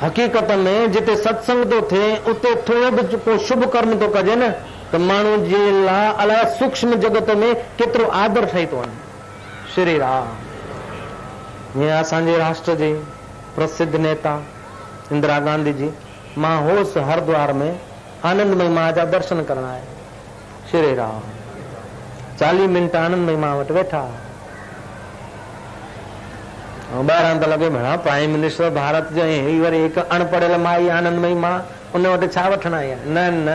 हकीकत में जिते सत्संग तो थे उते थोड़ो भी को शुभ कर्म तो कजे न तो माण्हू जे ला अलाए सूक्ष्म जगत में केतिरो आदर ठही थो वञे। श्री राम। ये असांजे राष्ट्र जी प्रसिद्ध नेता इंदिरा गांधी जी मां होस हरिद्वार में आनंदमय मां जा दर्शन करण आया। श्री राम। 40 मिनट आनंदमय मां वटि वेठा। ॿाहिरां त लॻे भेणा प्राइम मिनिस्टर भारत जो ही वरी हिकु अणपढ़ियल माई आनंदमयी मां उन वटि छा वठण आई आहे। न न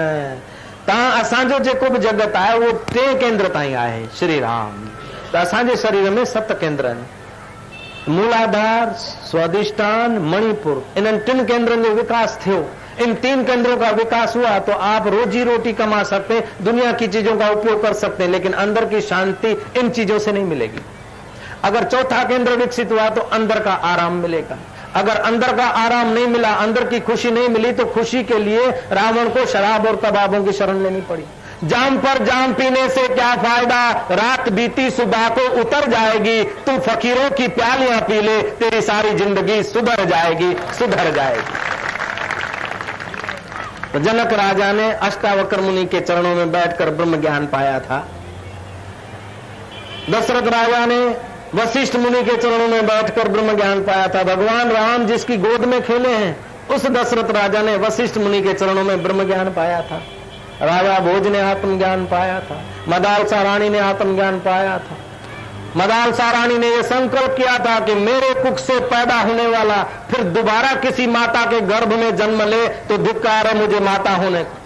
तव्हां असांजो जेको बि जगत आहे उहो 3 केंद्र ताईं आहे। श्री राम। त असांजे शरीर में 7 केंद्र आहिनि। मूलाधार, स्वादिष्ठान, मणिपुर, इन्हनि 3 केंद्रनि जो विकास थियो। इन 3 केंद्रों का विकास हुआ तो आप रोजी रोटी कमा सकते, दुनिया की चीजों का उपयोग कर सकते हैं, लेकिन अंदर की शांति इन चीजों से नहीं मिलेगी। अगर चौथा केंद्र विकसित हुआ तो अंदर का आराम मिलेगा। अगर अंदर का आराम नहीं मिला, अंदर की खुशी नहीं मिली, तो खुशी के लिए रावण को शराब और कबाबों की शरण लेनी पड़ी। जाम पर जाम पीने से क्या फायदा, रात बीती सुबह को उतर जाएगी। तू फकीरों की प्यालियां पी ले, तेरी सारी जिंदगी सुधर जाएगी, सुधर जाएगी। तो जनक राजा ने अष्टावक्र मुनि के चरणों में बैठकर ब्रह्म ज्ञान पाया था। दशरथ राजा ने वशिष्ठ मुनि के चरणों में बैठकर ब्रह्म ज्ञान पाया था। भगवान राम जिसकी गोद में खेले हैं, उस दशरथ राजा ने वशिष्ठ मुनि के चरणों में ब्रह्म ज्ञान पाया था। राजा भोज ने आत्मज्ञान पाया था। मदालसा रानी ने आत्मज्ञान पाया था। मदालसा रानी ने यह संकल्प किया था कि मेरे कुख से पैदा होने वाला फिर दोबारा किसी माता के गर्भ में जन्म ले तो धिक्कार है मुझे माता होने को।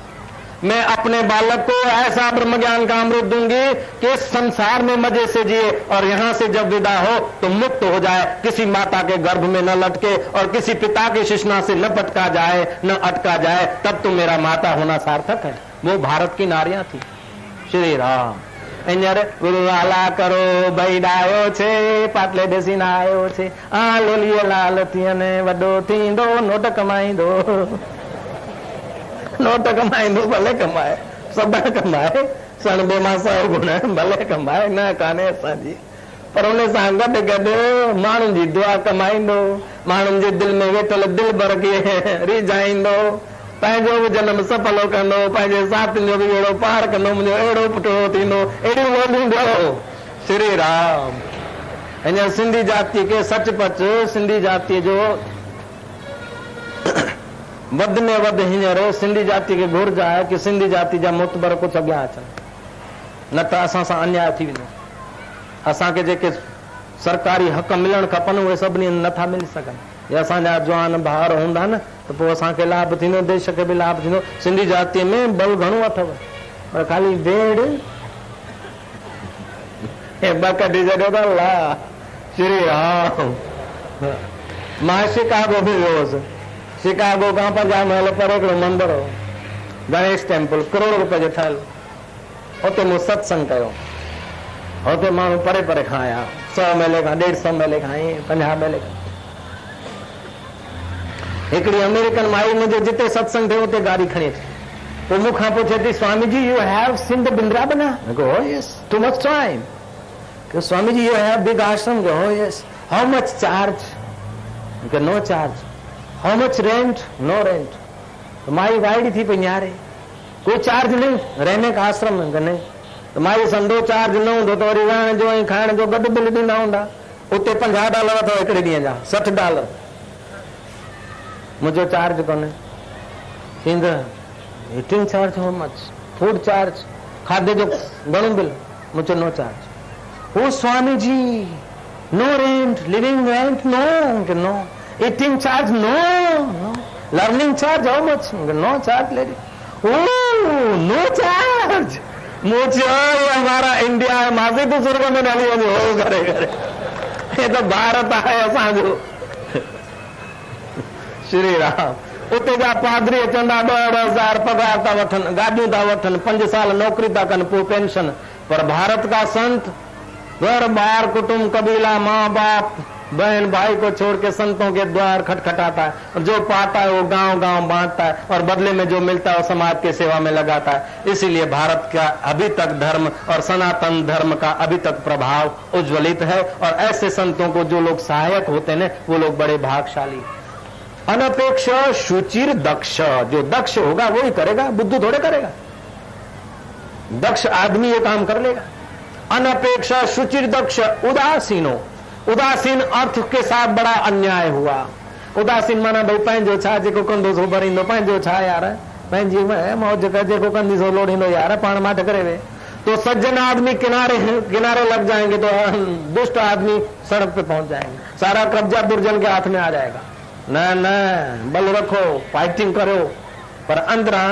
मैं अपने बालक को ऐसा ब्रह्म ज्ञान का अमृत दूंगी कि संसार में मजे से जिए और यहां से जब विदा हो तो मुक्त हो जाए, किसी माता के गर्भ में न लटके और किसी पिता की शिश्ना से न पटका जाए, न अटका जाए, तब तो मेरा माता होना सार्थक है। वो भारत की नारियां थी। श्री राम। गुरुवाला करो भाई डायो छे पाटले देसी आयो छे आ लोलियो लाल थियने वडो थींदो नोट कमाईंदो नोट कमाईंदो भले कमाए सदा कमाए सन बे मां 100 गुण भले कमाए न काने असांजी पर उन सां गॾु गॾु माण्हुनि जी दुआ कमाईंदो माण्हुनि जे दिल में वेठल दिल भर के रिझाईंदो पंहिंजो बि जनम सफलो कंदो पंहिंजे साथियुनि जो बि अहिड़ो पार कंदो मुंहिंजो अहिड़ो पुटो थींदो अहिड़ियूं ॻोल्हींदो। श्री राम। हींअर सिंधी जाति खे सचपच सिंधी जातीअ जो वध में वध हींअर सिंधी जाति खे घुर्ज आहे कि सिंधी जाति जा मुतबर कुझु अॻियां अचनि, न त असां सां अन्याय थी वेंदो। असांखे जेके सरकारी हक़ मिलण खपनि उहे सभिनी नथा मिली सघनि। या असांजा जवान भाउर हूंदा न त पोइ असांखे लाभ थींदो, देश खे बि लाभ थींदो। सिंधी जातीअ में बल घणो अथव पर खाली भेड़ ॿ कढी छॾियो त ला। श्री राम। मां शिकागो बि वियो हुउसि। शिकागो खां 50 माइल पर हिकिड़ो मंदरु हो, गणेश टेम्पल, करोड़ रुपए जो ठहियल। उते मूं सत्संग कयो। हुते माण्हू परे परे खां आया, 100 मेले खां 150 मेले खां 50 मेले खां। हिकिड़ी अमेरिकन माई मुंहिंजो जिते सत्संग थियो उते गाड़ी खणी अची पोइ मूंखां पुछे थी Swami ji you have seen the Brindavan? I go, oh yes, too much time. Swami ji you have big ashram? Go, oh yes. How much charge? I go, no charge. How much rent? No rent. तो माई वाइडी थी पई न्यारे, कोई चार्ज नहीं रहने का आश्रम में नहीं। तो माई संदो चार्ज न हूंदो त वरी रहण जो ऐं खाइण जो गॾु बिल ॾींदा हूंदा। उते $50 अथव हिकिड़े ॾींहं जा, $60। मुझे चार्ज कोने थींदो। Eating charge how much, food charge, खाधे जो घणो बिल? मुझे नो चार्ज। ओ Swami ji no rent, living rent no, no eating charge no, learning charge how much? No charge lady. ओ नो चार्ज। मुझे हमारा इंडिया है, माज़ी तो सुर्ग में डाली हो करे करे, ये तो भारत है असांजो। श्री राम। उते जा पादरी चवंदा 2,000 पगार था वठनि, गाॾियूं था वठनि, 5 साल नौकरी था कनि, पोइ पेंशन। पर भारत का संत घर बार कुटुंब कबीला माँ बाप बहन भाई को छोड़ के संतों के द्वार खटखटाता है। जो पाता है वो गांव गांव बांटता है और बदले में जो मिलता है वो समाज के सेवा में लगाता है। इसीलिए भारत का अभी तक धर्म और सनातन धर्म का अभी तक प्रभाव उज्ज्वलित है और ऐसे संतों को जो लोग सहायक होते हैं वो लोग बड़े भाग्यशाली। अनपेक्ष शुचिर दक्ष, जो दक्ष होगा वो ही करेगा, बुद्धू थोड़े करेगा। दक्ष आदमी ये काम कर लेगा। अनपेक्ष शुचिर दक्ष उदासीनो, उदासीन अर्थ के साथ बड़ा अन्याय हुआ। उदासीन माना भाई पंहिंजो छा, जेको कंदो सो भरींदो, पंहिंजो छा यार, पंहिंजी मौज कर, जेको कंदी सो लोड़ींदो यार, पाण माठ करे वे। तो सज्जन आदमी किनारे किनारे लग जाएंगे तो दुष्ट आदमी सड़क पे पहुंच जाएंगे, सारा कब्जा दुर्जन के हाथ में आ जाएगा। न न बल रखो, फाइटिंग करो, पर अंदरा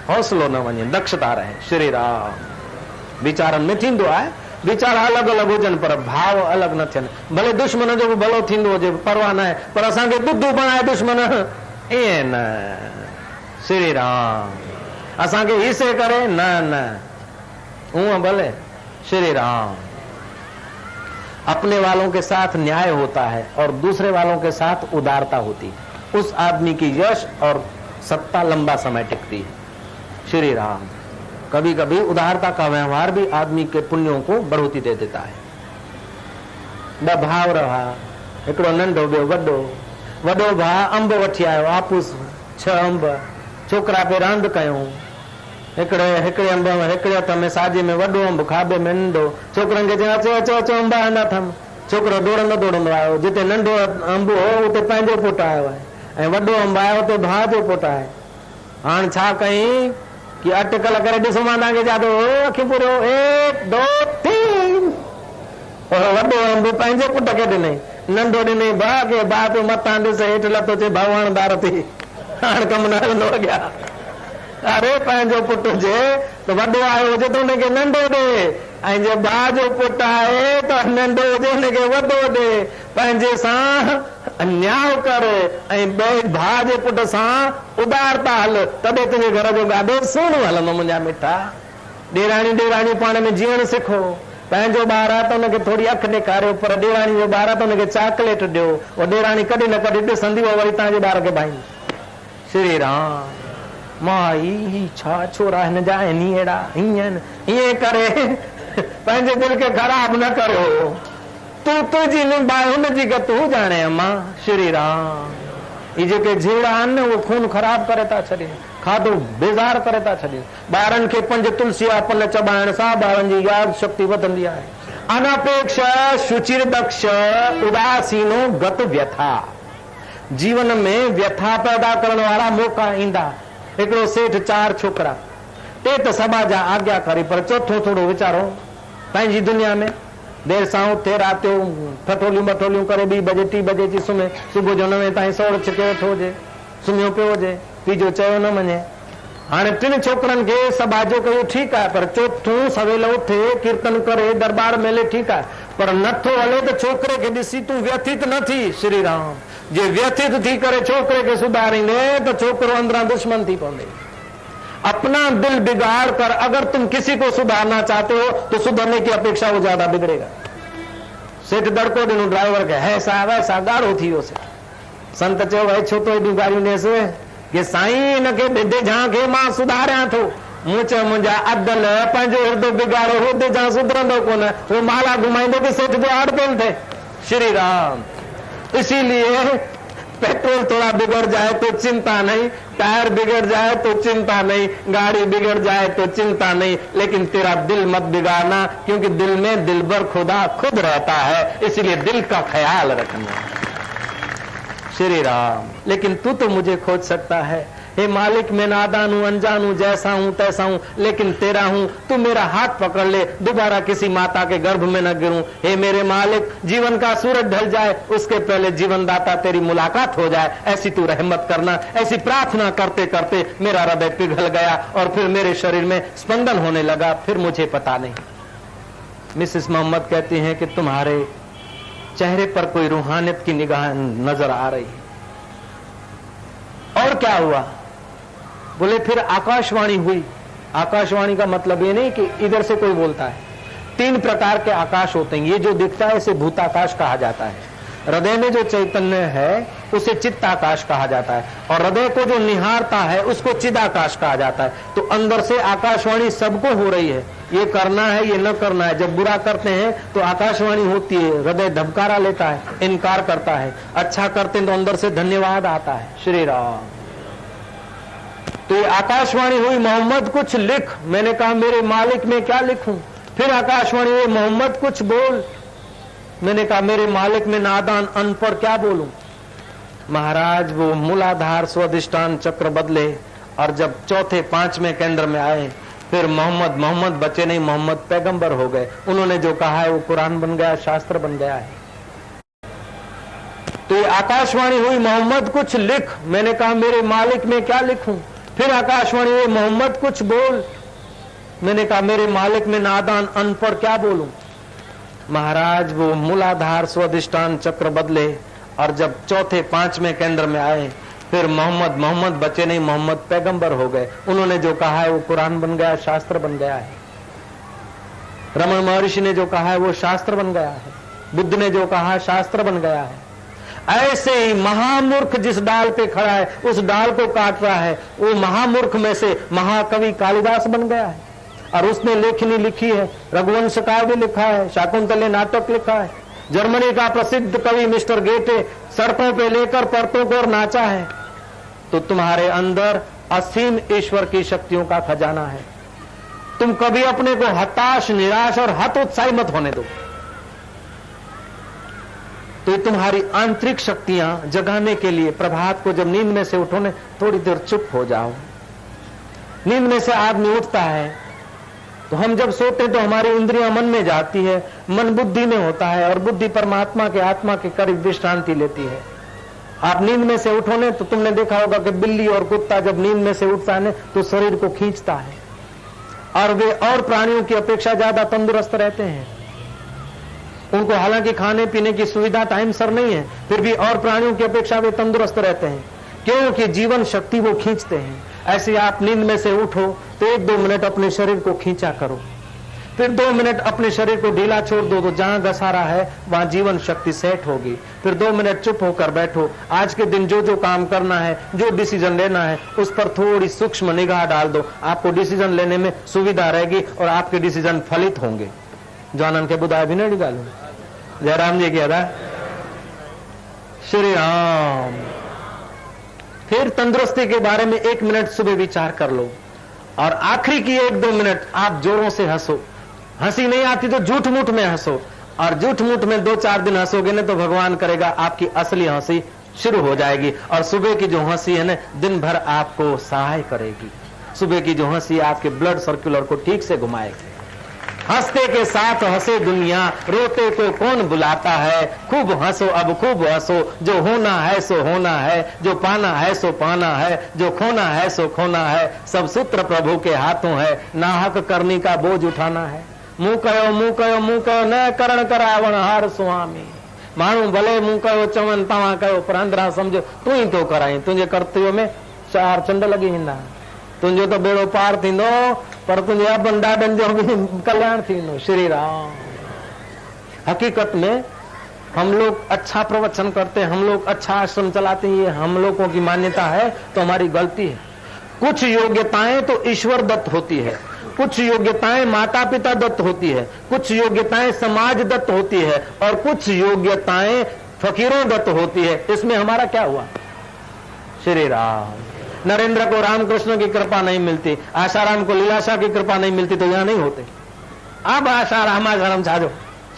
हौसलो न वञे, दक्षता रहे। श्री राम वीचारनि में थींदो आहे, वीचार अलग अलग हुजनि पर भाव अलग न थियनि। भले दुश्मन जो भलो थींदो हुजे, परवाह न आहे, पर असांखे बुद्धू बणाए दुश्मन, ईअं न। श्री राम असांखे हिसे करे, न न हूं भले। श्री राम अपने वालों के साथ न्याय होता है और दूसरे वालों के साथ उदारता होती है, उस आदमी की यश और सत्ता लंबा समय टिकती है। श्री राम कभी कभी उदारता का व्यवहार भी आदमी के पुण्यों को बढ़ोतरी दे देता है। ब भाव रहा, हिकिड़ो नंढो ॿियो वॾो, वॾो भाउ अंब वठी आयो, आपूस 6 अंब, छोकिरा पे रांदि कयूं, हिकिड़े अंब हिकिड़े हथ में साॼे में वॾो अंब, खाॿे में नंढो, छोकिरनि खे चयो अचो अचो अचो अंब आंदा अथमि। छोकिरो दौड़ंदो दौड़ंदो आयो, जिते नंढो अंब हो उते पंहिंजो पुटु आयो आहे, ऐं वॾो अंब आयो उते भाउ जो पुटु आहे। हाणे छा कई कि अटकल करे ॾिसो, मां तव्हांखे जादो अखियूं पूरो 1 2 3, वॾो अंब पंहिंजे पुट खे ॾिनई, नंढो ॾिनई भाउ खे, भाउ पियो मथां ॾिस, हेठि लथो चए भगवानदार थी, हाणे कमु न हलंदो अॻियां। अरे पंहिंजो पुटु हुजे त वॾो आयो हुजे त हुनखे नंढो ॾे, ऐं जे भाउ जो पुटु आहे त नंढो हुजे हुनखे वॾो ॾे। पंहिंजे सां न्याय कर ऐं ॿिए भाउ जे पुट सां उदारता हल, तॾहिं तुंहिंजे घर जो ॾाढो सुहिणो हलंदो। मुंहिंजा मिठा ॾेराणी ॾेराणी पाण में जीअण सिखो। पंहिंजो ॿार आहे त हुनखे थोरी अखि ॾेखारियो, पर ॾेराणी जो ॿार आहे त हुनखे चॉकलेट ॾियो, उहा ॾेराणी कॾहिं न कॾहिं ॾिसंदी, उहा वरी तव्हांजे ॿार खे भाईंदी। श्री राम मां ही छा छोरा हिन जा आहिनि अहिड़ा, हीअं करे पंहिंजे दिलि खे ख़राब न करियो। तूं तुंहिंजी निभाए हुनजी खे तूं ॼाणे अम्मा। श्री राम ही जेके झेड़ा आहिनि न उहो खून ख़राब करे था छॾनि, खाधो बेज़ार करे था छॾनि। ॿारनि खे 5 तुलसी जा पन चॿाइण सां ॿारनि जी यादि शक्ति वधंदी आहे। अनपेक्ष शुचिर दक्ष उदासीनो गत व्यथा, जीवन में व्यथा पैदा करण वारा मौक़ा ईंदा। हिकिड़ो सेठ 4 छोकिरा, टे त सभा जा आज्ञाकारी, पर चौथो थोरो वीचारो पंहिंजी दुनिया में देर सां उथे, राति जो ठठोलियूं बठोलियूं करे 2 बजे 3 बजे अची सुम्हे, सुबुह जो 9 ताईं सोड़ छिके वेठो हुजे, सुम्हियो पियो हुजे, पीजो चयो न मञे। हाणे 3 छोकिरनि खे सभा जो कयो ठीकु आहे, पर चौथो सवेल उथे कीर्तन करे दरबार मेले ठीकु आहे, पर नथो हले त छोकिरे खे ॾिसी तूं व्यथित न थी। श्री राम जे व्यथित थी करे छोकिरे खे सुधारींदे त छोकिरो अंदरां दुश्मन थी पवंदे। अपना दिल बिगाड़ कर अगर तुम किसी को सुधारना चाहते हो तो सुधरने की अपेक्षा वो ज्यादा बिगड़ेगा। सेठ दड़को ॾिनो ड्राइवर खे, है साहब ऐसा ॻाढ़ो थी वियो सेठ। संत चयो भाई छो तो एॾियूं ॻाल्हियूं ॾेसि, कि साईं हिनखे दिजां खे मां सुधारियां थो। मूं चयो मुंहिंजा अदल पंहिंजो हृदय बिगाड़ो, हो दिजां सुधरंदो कोन, वो माला घुमाईंदो कि सेठ जो हार्ट पेन थे। श्री राम इसीलिए पेट्रोल थोड़ा बिगड़ जाए तो चिंता नहीं, टायर बिगड़ जाए तो चिंता नहीं, गाड़ी बिगड़ जाए तो चिंता नहीं, लेकिन तेरा दिल मत बिगाड़ना, क्योंकि दिल में दिलबर खुदा खुद रहता है, इसलिए दिल का ख्याल रखना। श्री राम लेकिन तू तो मुझे खोज सकता है, हे मालिक मैं नादान हूं, अनजान हूं, जैसा हूं तैसा हूं, लेकिन तेरा हूं, तू मेरा हाथ पकड़ ले, दोबारा किसी माता के गर्भ में न गिरूं। हे मेरे मालिक जीवन का सूरज ढल जाए उसके पहले जीवन दाता तेरी मुलाकात हो जाए, ऐसी तू रहमत करना। ऐसी प्रार्थना करते करते मेरा हृदय पिघल गया और फिर मेरे शरीर में स्पंदन होने लगा, फिर मुझे पता नहीं। मिसेस मोहम्मद कहती हैं कि तुम्हारे चेहरे पर कोई रूहानियत की निगाह नजर आ रही है। और क्या हुआ? बोले फिर आकाशवाणी हुई। आकाशवाणी का मतलब ये नहीं कि इधर से कोई बोलता है। 3 प्रकार के आकाश होते हैं। ये जो दिखता है इसे भूताकाश कहा जाता है। हृदय में जो चैतन्य है उसे चित्ताकाश कहा जाता है, और हृदय को जो निहारता है उसको चिदाकाश कहा जाता है। तो अंदर से आकाशवाणी सबको हो रही है। ये करना है ये न करना है। जब बुरा करते हैं तो आकाशवाणी होती है, हृदय धबकारा लेता है, इनकार करता है। अच्छा करते हैं तो अंदर से धन्यवाद आता है। श्री राम। तो ये आकाशवाणी हुई, मोहम्मद कुछ लिख। मैंने कहा मेरे मालिक में क्या लिखूं? फिर आकाशवाणी हुई, मोहम्मद कुछ बोल। मैंने कहा मेरे मालिक में नादान अनपढ़ क्या बोलूं? महाराज वो मूलाधार स्वादिष्टान चक्र बदले और जब चौथे पांचवें केंद्र में आए, फिर मोहम्मद बचे नहीं, मोहम्मद पैगंबर हो गए। उन्होंने जो कहा है वो कुरान बन गया, शास्त्र बन गया है। तो ये आकाशवाणी हुई, मोहम्मद कुछ लिख। मैंने कहा मेरे मालिक में क्या लिखूं? फिर आकाशवाणी हुई, मोहम्मद कुछ बोल। मैंने कहा मेरे मालिक में नादान अनपढ़ क्या बोलूं? महाराज वो मूलाधार स्वादिष्टान चक्र बदले और जब चौथे पांचवें केंद्र में आए, फिर मोहम्मद बचे नहीं, मोहम्मद पैगंबर हो गए। उन्होंने जो कहा है वो कुरान बन गया, शास्त्र बन गया है। रमण महर्षि ने जो कहा है वो शास्त्र बन गया है। बुद्ध ने जो कहा है शास्त्र बन गया है। ऐसे ही महामूर्ख जिस डाल पे खड़ा है उस डाल को काट रहा है, वो महामूर्ख में से महाकवि कालिदास बन गया है। और उसने लेखनी लिखी है, रघुवंश काव्य लिखा है, शाकुंतले नाटक लिखा है। जर्मनी का प्रसिद्ध कवि मिस्टर गेटे सड़कों पे लेकर पर्तों को नाचा है। तो तुम्हारे अंदर असीम ईश्वर की शक्तियों का खजाना है। तुम कभी अपने को हताश, निराश और हतोत्साही मत होने दो। तो तुम्हारी आंतरिक शक्तियां जगाने के लिए प्रभात को जब नींद में से उठो ने, थोड़ी देर चुप हो जाओ। नींद में से आदमी उठता है तो हम जब सोते तो हमारी इंद्रियां मन में जाती है, मन बुद्धि में होता है और बुद्धि परमात्मा के आत्मा के करीब विश्रांति लेती है। आप नींद में से उठो ने तो तुमने देखा होगा कि बिल्ली और कुत्ता जब नींद में से उठता है तो शरीर को खींचता है और वे और प्राणियों की अपेक्षा ज्यादा तंदुरुस्त रहते हैं। उनको हालांकि खाने पीने की सुविधा टाइम सर नहीं है, फिर भी और प्राणियों की अपेक्षा वे तंदुरुस्त रहते हैं, क्योंकि जीवन शक्ति वो खींचते हैं। ऐसे आप नींद में से उठो तो 1-2 मिनट अपने शरीर को खींचा करो, फिर 2 मिनट अपने शरीर को ढीला छोड़ दो, तो जहां घसारा है वहां जीवन शक्ति सेट होगी। फिर 2 मिनट चुप होकर बैठो। आज के दिन जो जो काम करना है, जो डिसीजन लेना है, उस पर थोड़ी सूक्ष्म निगाह डाल दो। आपको डिसीजन लेने में सुविधा रहेगी और आपके डिसीजन फलित होंगे। जानन के बुधाय भी नहीं डालू। जयराम जी क्या था? श्री राम। फिर तंदुरुस्ती के बारे में 1 मिनट सुबह विचार कर लो और आखिरी की 1-2 मिनट आप जोरों से हंसो। हंसी नहीं आती तो झूठ मूठ में हंसो, और झूठ मूठ में 2-4 दिन हंसोगे ना तो भगवान करेगा आपकी असली हंसी शुरू हो जाएगी। और सुबह की जो हंसी है ना, दिन भर आपको सहाय करेगी। सुबह की जो हंसी आपके ब्लड सर्कुलर को ठीक से घुमाएगी। हंसते के साथ हंसे दुनिया, रोते को कौन बुलाता है। खूब हंसो अब खूब हंसो, जो होना है सो होना है, जो पाना है सो पाना है, जो खोना है सो खोना है। सब सूत्र प्रभु के हाथों है, नाहक करनी का बोझ उठाना है। मुंह कयो न करण करावण हार स्वामी। माण्हू भले मुंह कयो चवन तव्हां कयो, पर अंदरां समझो तू ही तो कराई। तुंहिंजे कर्तव्य में 4 चंड लगी वेंदा। तुंहिंजो तो बेड़ो पार थींदो, पर तुंहिंजे अबन ॾाॾनि जो भी कल्याण थींदो। श्री राम। हकीकत में हम लोग अच्छा प्रवचन करते हैं, हम लोग अच्छा आश्रम चलाते हैं, ये हम लोगों की मान्यता है तो हमारी गलती है। कुछ योग्यताएं तो ईश्वर दत्त होती है, कुछ योग्यताएं माता पिता दत्त होती है, कुछ योग्यताएं समाज दत्त होती है और कुछ योग्यताएं फकीरों दत्त होती है। इसमें हमारा क्या हुआ? श्री राम। नरेंद्र को रामकृष्ण की कृपा नहीं मिलती, आशाराम को लीलाशाह की कृपा नहीं मिलती तो यहां नहीं होते। अब आशाराम आशाराम छाजो।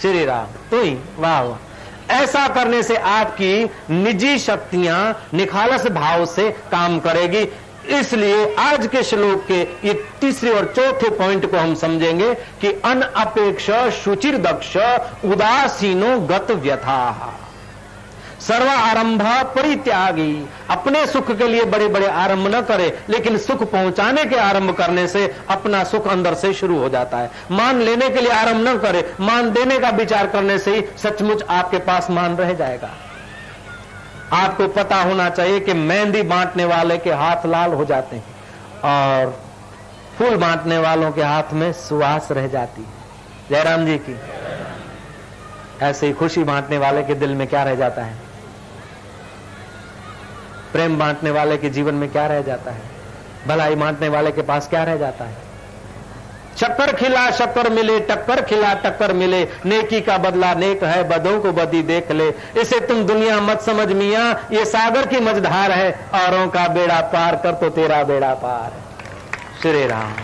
श्री राम। तो ही वाह वाह। ऐसा करने से आपकी निजी शक्तियां निखालस भाव से काम करेगी। इसलिए आज के श्लोक के ये तीसरे और चौथे पॉइंट को हम समझेंगे कि अनअपेक्ष शुचिर दक्ष उदासीनो गत व्यथा सर्व आरंभ परित्यागी। अपने सुख के लिए बड़े बड़े आरंभ न करे, लेकिन सुख पहुंचाने के आरंभ करने से अपना सुख अंदर से शुरू हो जाता है। मान लेने के लिए आरंभ न करे, मान देने का विचार करने से ही सचमुच आपके पास मान रह जाएगा। आपको पता होना चाहिए कि मेहंदी बांटने वाले के हाथ लाल हो जाते हैं और फूल बांटने वालों के हाथ में सुवास रह जाती है। जयराम जी की। ऐसे ही खुशी बांटने वाले के दिल में क्या रह जाता है? प्रेम बांटने वाले के जीवन में क्या रह जाता है? भलाई बांटने वाले के पास क्या रह जाता है? शक्कर खिला शक्कर मिले, टक्कर खिला टक्कर मिले, नेकी का बदला नेक है, बदों को बदी देख ले। इसे तुम दुनिया मत समझ मियां, ये सागर की मझधार है, औरों का बेड़ा पार कर तो तेरा बेड़ा पार है। श्री राम।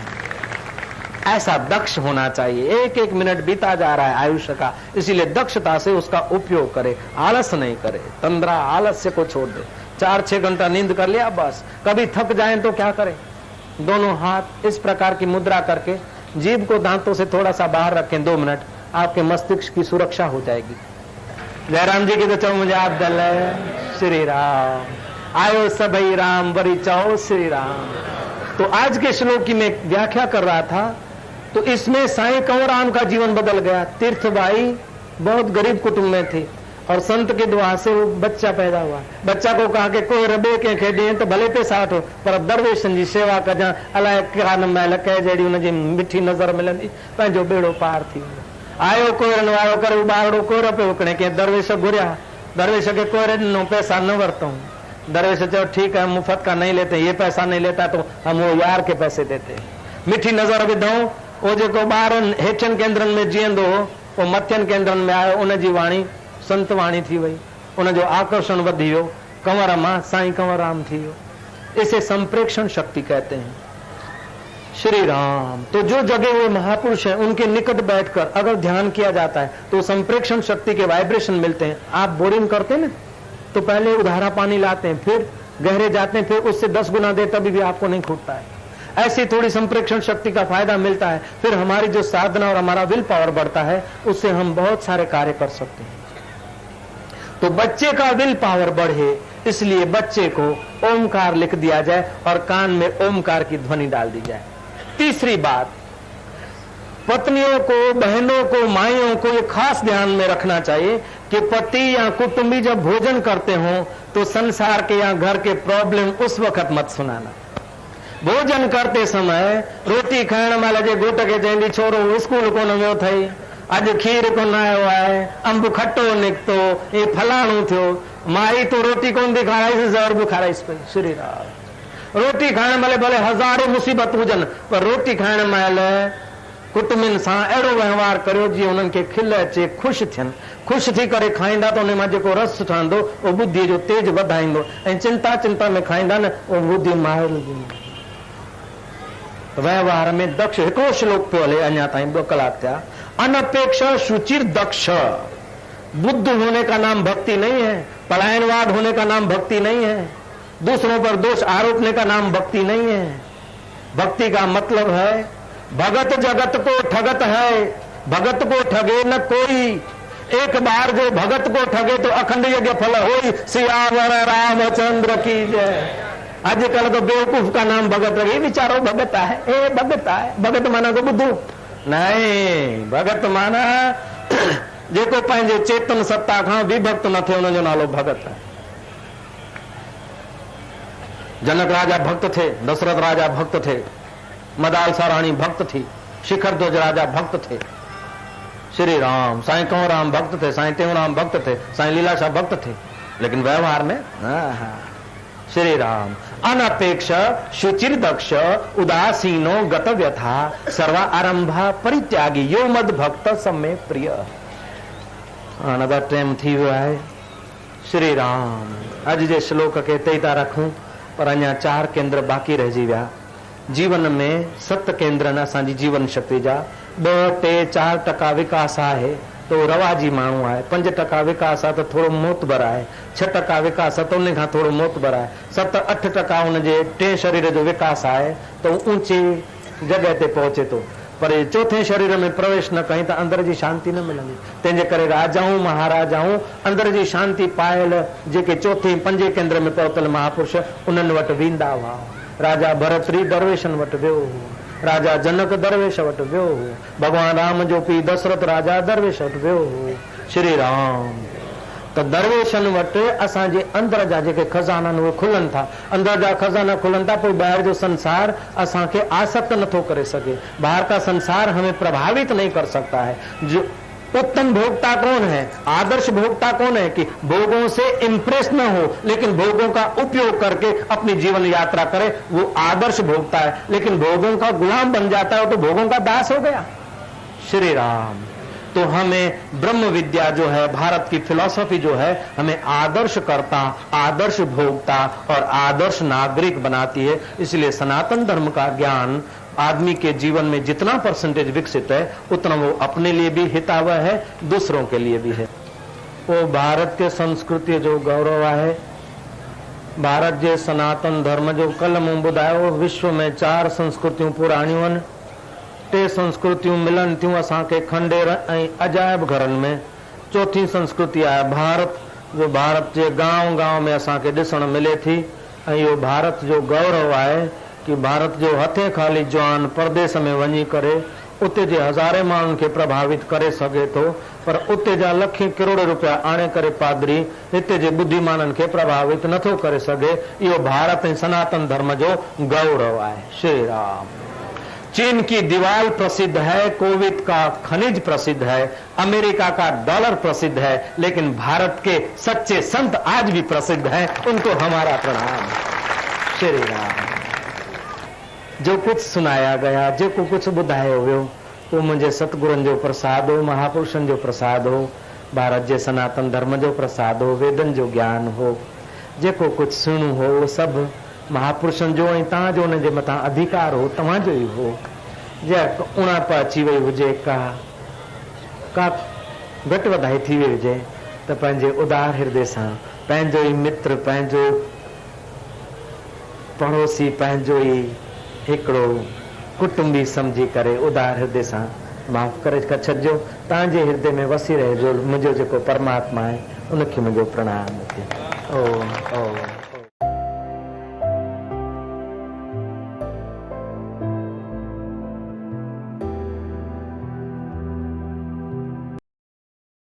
ऐसा दक्ष होना चाहिए। एक एक मिनट बीता जा रहा है आयुष्य का, इसीलिए दक्षता से उसका उपयोग करे, आलस नहीं करे। तंद्रा आलस्य को छोड़ दे। 4-6 घंटा नींद कर लिया बस। कभी थक जाए तो क्या करें, दोनों हाथ इस प्रकार की मुद्रा करके जीभ को दांतों से थोड़ा सा बाहर रखें 2 मिनट, आपके मस्तिष्क की सुरक्षा हो जाएगी। जयराम जी की तो चौ मुझे आप दल है। श्री राम। आयो सबई राम बरी चाओ श्री राम। तो आज के श्लोक की मैं व्याख्या कर रहा था, तो इसमें साईं कंवराम का जीवन बदल गया। तीर्थबाई बहुत गरीब कुटुंब में थे और संत के दुआ से वो बच्चा पैदा हुआ। बच्चा को कहा कि कोई रबे के खेॾे तो भले पे साठ हो, पर दरवेशन जी सेवा कजां, अलाए कान महिल कंहिं जहिड़ी हुनजी मिठी नज़र मिलंदी, पंहिंजो बेड़ो पार थी वियो। आयो कोइरनि वारो करे ॿारड़ो कोइर पियो विकिणे, कंहिं दरवेश घुरिया, दरवेश खे कोइर ॾिनो, पैसा न वरतऊं। दरवेश चयो ठीक है, मुफ्त का नहीं लेते, ये पैसा नहीं लेता तो हम वो यार के पैसे देते। मिठी नज़र विधऊं, वो जेको ॿार हेठियनि केंद्रनि में जीअंदो हो, वो मथियनि केंद्रनि में आयो, उनजी वाणी संत वाणी थी वही, उनजो आकर्षण वधी वियो, कंवर मां साईं कंवराम थी वियो। इसे संप्रेक्षण शक्ति कहते हैं। श्री राम। तो जो जगह वो महापुरुष हैं उनके निकट बैठकर अगर ध्यान किया जाता है तो संप्रेक्षण शक्ति के वाइब्रेशन मिलते हैं। आप बोरिंग करते ना तो पहले उधारा पानी लाते हैं, फिर गहरे जाते हैं, फिर उससे 10 गुना दे तभी भी आपको नहीं खूटता है। ऐसी थोड़ी संप्रेक्षण शक्ति का फायदा मिलता है, फिर हमारी जो साधना और हमारा विल पावर बढ़ता है, उससे हम बहुत सारे कार्य कर सकते हैं। तो बच्चे का विल पावर बढ़े, इसलिए बच्चे को ओमकार लिख दिया जाए और कान में ओमकार की ध्वनि डाल दी जाए। तीसरी बात, पत्नियों को, बहनों को, माइयों को ये खास ध्यान में रखना चाहिए कि पति या कुटुंबी जब भोजन करते हो तो संसार के या घर के प्रॉब्लम उस वक्त मत सुनाना। भोजन करते समय रोटी खाइण महिल जे घोट खे चवंदी छोरो स्कूल कोन वियो अथई, अॼु खीर कोन आयो आहे, अंब खटो निकितो, ये फलाणो थियो, माई तो रोटी कोन थी खाराईसि, ज़हर बि खाराईसि पई। श्री राम। रोटी खाइण महिल भले हज़ारों मुसीबत हुजनि, पर रोटी खाइण महिल कुटुंबनि सां अहिड़ो वहिंवार करियो जीअं उन्हनि खे खिल अचे, ख़ुशि थियनि। ख़ुशि थी करे खाईंदा त उन मां जेको रस ठहंदो उहो बुद्धीअ जो तेज वधाईंदो, ऐं चिंता में खाईंदा न उहो बुद्धि माहिर हूंदी। व्यवहार में दक्ष। हिकिड़ो श्लोक पियो हले, अञा ताईं 2 कलाक थिया। अनपेक्ष शुचिर दक्ष। बुद्ध होने का नाम भक्ति नहीं है, पलायनवाद होने का नाम भक्ति नहीं है, दूसरों पर दोष आरोपने का नाम भक्ति नहीं है। भक्ति का मतलब है भगत जगत को ठगत है, भगत को ठगे न कोई। एक बार जो भगत को ठगे तो अखंड यज्ञ फल होई। सियावर रामचंद्र की जय। आजकल तो बेवकूफ का नाम भगत रखे, बेचारो भगत है, ए भगत है। भगत माना को बुद्धू नहीं, भगत माना जेको पंहिंजे चेतन सत्ता खां विभक्त न थे, उनजो नालो भगत है। जनक राजा भक्त थे, दशरथ राजा भक्त थे, मदालसा रानी भक्त थी, शिखर ध्वज राजा भक्त थे। श्री राम। साईं कंवराम भक्त थे, साईं टेऊराम भक्त थे, साईं लीलाशाह भक्त थे, लेकिन व्यवहार में श्री राम। अनपेक्ष शुचिर दक्ष उदासीनो गत व्यथा सर्वा आरंभा परित्यागी यो मद भक्त समय प्रिय। हाणे टाइम थी वियो आहे। श्री राम। अॼु जे श्लोक खे हिते ई था रखूं, पर अञा 4 केंद्र बाक़ी रहिजी विया। जीवन में 7 केंद्र आहिनि असांजी जीवन शक्ति जा। 2-4% विकास आहे तो रवाजी माण्हू आहे, 5% विकास आहे तो थोड़ो मोतबर आहे, 6% विकास आहे तो उन खां थोड़ो मोतबर आहे, 7-8% हुनजे टे शरीर जो विकास आहे तो ऊंची जगह ते पहुचे तो। पर चौथे शरीर में प्रवेश न कहीं तो अंदर जी शांति न मिलंदी। तंहिंजे करे राजाऊं महाराजाऊं अंदर जी शांति पायल जेके 4-5 केंद्र में पहुतल महापुरुष उन्हनि वटि वेंदा हुआ। राजा भरतरी दरवेशन वटि वियो हो, राजा जनक दरवेश वटि वियो हो, भगवान राम जो पीउ दशरथ राजा दरवेश वटि वियो हो। श्री राम। तो दरवेशन वटि असांजे अंदर जा जेके खजाना उहे खुलनि था, अंदर जा खजाना खुलनि था, पोइ ॿाहिरि जो संसार असांखे आसक्त नथो करे सके, बाहर का संसार हमें प्रभावित नहीं कर सकता है। जो उत्तम भोक्ता कौन है, आदर्श भोक्ता कौन है कि भोगों से इंप्रेस न हो लेकिन भोगों का उपयोग करके अपनी जीवन यात्रा करे, वो आदर्श भोक्ता है। लेकिन भोगों का गुलाम बन जाता है तो भोगों का दास हो गया। श्री राम। तो हमें ब्रह्म विद्या जो है, भारत की फिलॉसफी जो है, हमें आदर्श कर्ता, आदर्श भोक्ता और आदर्श नागरिक बनाती है। इसलिए सनातन धर्म का ज्ञान आदमी के जीवन में जितना परसेंटेज विकसित है उतना वो अपने लिए भी हितावह है, दूसरों के लिए भी है। वो भारत के संस्कृति जो गौरव है, भारत जे सनातन धर्म जो कल मूं ॿुधायो, विश्व में 4 संस्कृतियों पुराणियूं आहिनि, 3 संस्कृतियूं मिलन थियूं असांखे खंडेर ऐं अजायब घरनि में। 4थी संस्कृति आहे भारत, जो भारत जे गांव गांव में असांखे ॾिसण मिले थी। ऐं इहो भारत जो गौरव आहे कि भारत जो हथे खाली जवान परदेस में वञी करे उते जे हज़ारे माण्हुनि खे प्रभावित करे सघे थो, पर उते जा लखें करोड़ रुपया आणे करे पादरी हिते जे बुद्धिमाननि खे प्रभावित नथो करे सघे। इहो भारत ऐं सनातन धर्म जो गौरव आहे। श्री राम। चीन की दीवार प्रसिद्ध है, कोविड का खनिज प्रसिद्ध है, अमेरिका का डॉलर प्रसिद्ध है, लेकिन भारत के सच्चे संत आज भी प्रसिद्ध हैं, उनको हमारा प्रणाम। श्री राम। जो कुछ सुनाया गया, जो कुछ ॿुधायो वियो, वो मुंहिंजे सतगुरुनि जो प्रसाद हो, महापुरुषनि जो प्रसाद हो, भारत जे सनातन धर्म जो प्रसाद हो, वेदन जो ज्ञान हो। जेको कुछ सुणो हो वो सभु महापुरुषनि जो ऐं तव्हांजो हुन जे मथां अधिकार हो, तव्हांजो ई हो। जे उणाप अची वई हुजे, का घटि वधाई थी वई हुजे, त पंहिंजे उदार हृदय सां पंहिंजो ई मित्र, पंहिंजो पड़ोसी, पंहिंजो ई हिकिड़ो कुटुंबी समझी करे उदार हृदय सां माफ़ करे छॾिजो। तव्हांजे हृदय में वसी रहिजो। मुंहिंजो जेको परमात्मा आहे उनखे मुंहिंजो प्रणाम। ओम ओम।